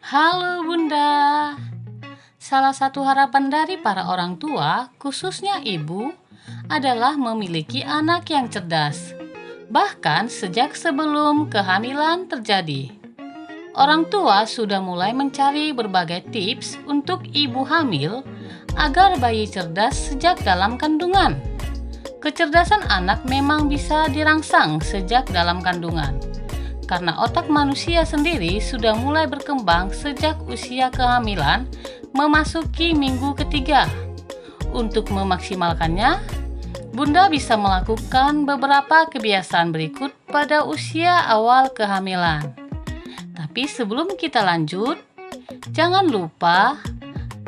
Halo Bunda, salah satu harapan dari para orang tua, khususnya ibu, adalah memiliki anak yang cerdas. Bahkan sejak sebelum kehamilan terjadi, orang tua sudah mulai mencari berbagai tips untuk ibu hamil agar bayi cerdas sejak dalam kandungan. Kecerdasan anak memang bisa dirangsang sejak dalam kandungan, karena otak manusia sendiri sudah mulai berkembang sejak usia kehamilan memasuki minggu ketiga. Untuk memaksimalkannya, Bunda bisa melakukan beberapa kebiasaan berikut pada usia awal kehamilan. Tapi sebelum kita lanjut, jangan lupa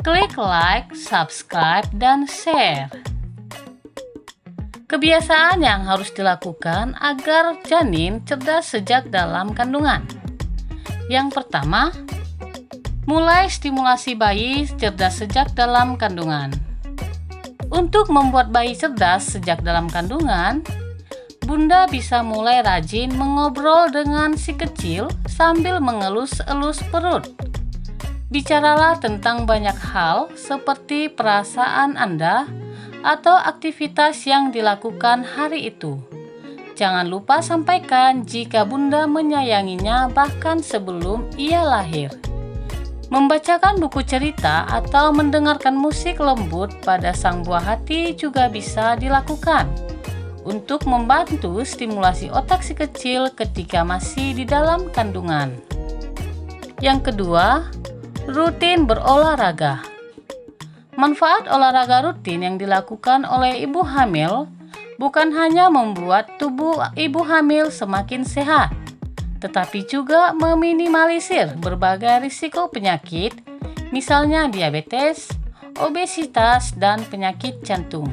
klik like, subscribe, dan share. Kebiasaan yang harus dilakukan agar janin cerdas sejak dalam kandungan. Yang pertama, mulai stimulasi bayi cerdas sejak dalam kandungan. Untuk membuat bayi cerdas sejak dalam kandungan, Bunda bisa mulai rajin mengobrol dengan si kecil sambil mengelus-elus perut. Bicaralah tentang banyak hal seperti perasaan Anda atau aktivitas yang dilakukan hari itu. Jangan lupa sampaikan jika Bunda menyayanginya bahkan sebelum ia lahir. Membacakan buku cerita atau mendengarkan musik lembut pada sang buah hati juga bisa dilakukan untuk membantu stimulasi otak si kecil ketika masih di dalam kandungan. Yang kedua, rutin berolahraga. Manfaat olahraga rutin yang dilakukan oleh ibu hamil bukan hanya membuat tubuh ibu hamil semakin sehat, tetapi juga meminimalisir berbagai risiko penyakit, misalnya diabetes, obesitas, dan penyakit jantung.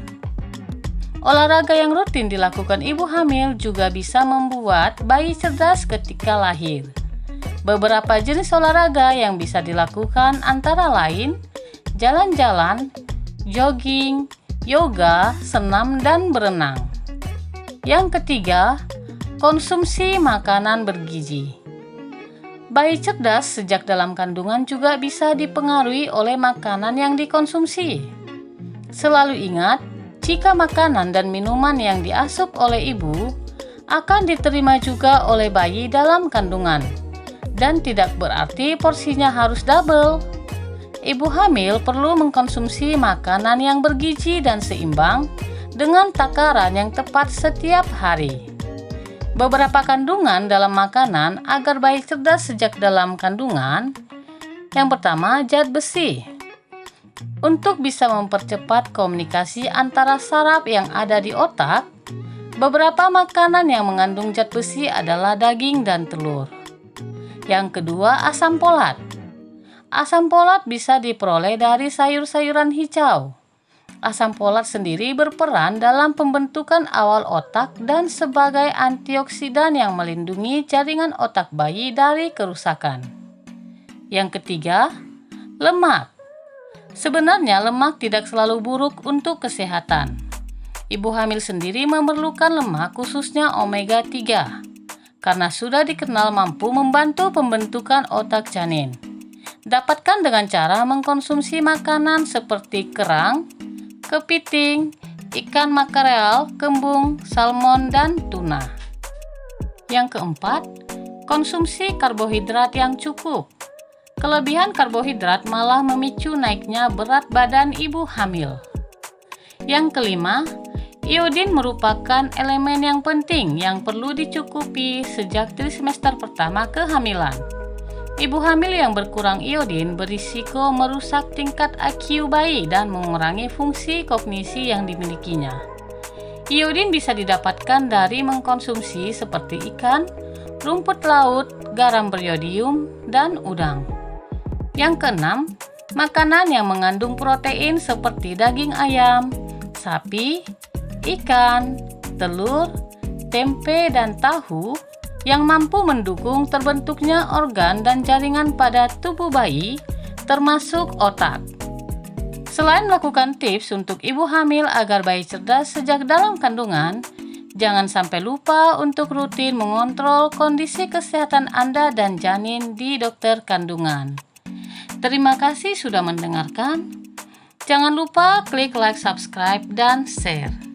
Olahraga yang rutin dilakukan ibu hamil juga bisa membuat bayi cerdas ketika lahir. Beberapa jenis olahraga yang bisa dilakukan antara lain jalan-jalan, jogging, yoga, senam, dan berenang. Yang ketiga, konsumsi makanan bergizi. Bayi cerdas sejak dalam kandungan juga bisa dipengaruhi oleh makanan yang dikonsumsi. Selalu ingat, jika makanan dan minuman yang diasup oleh ibu akan diterima juga oleh bayi dalam kandungan, dan tidak berarti porsinya harus double. Ibu hamil perlu mengkonsumsi makanan yang bergizi dan seimbang dengan takaran yang tepat setiap hari. Beberapa kandungan dalam makanan agar bayi cerdas sejak dalam kandungan. Yang pertama, zat besi. Untuk bisa mempercepat komunikasi antara saraf yang ada di otak, beberapa makanan yang mengandung zat besi adalah daging dan telur. Yang kedua, asam folat. Asam folat bisa diperoleh dari sayur-sayuran hijau. Asam folat sendiri berperan dalam pembentukan awal otak dan sebagai antioksidan yang melindungi jaringan otak bayi dari kerusakan. Yang ketiga, lemak. Sebenarnya lemak tidak selalu buruk untuk kesehatan. Ibu hamil sendiri memerlukan lemak khususnya omega 3 karena sudah dikenal mampu membantu pembentukan otak janin. Dapatkan dengan cara mengkonsumsi makanan seperti kerang, kepiting, ikan makarel, kembung, salmon, dan tuna. Yang keempat, konsumsi karbohidrat yang cukup. Kelebihan karbohidrat malah memicu naiknya berat badan ibu hamil. Yang kelima, iodin merupakan elemen yang penting yang perlu dicukupi sejak trimester pertama kehamilan. Ibu hamil yang berkurang iodin berisiko merusak tingkat IQ bayi dan mengurangi fungsi kognisi yang dimilikinya. Iodin bisa didapatkan dari mengkonsumsi seperti ikan, rumput laut, garam beriodium, dan udang. Yang keenam, makanan yang mengandung protein seperti daging ayam, sapi, ikan, telur, tempe, dan tahu yang mampu mendukung terbentuknya organ dan jaringan pada tubuh bayi, termasuk otak. Selain melakukan tips untuk ibu hamil agar bayi cerdas sejak dalam kandungan, Jangan sampai lupa untuk rutin mengontrol kondisi kesehatan Anda dan janin di dokter kandungan. Terima kasih sudah mendengarkan. Jangan lupa klik like, subscribe, dan share.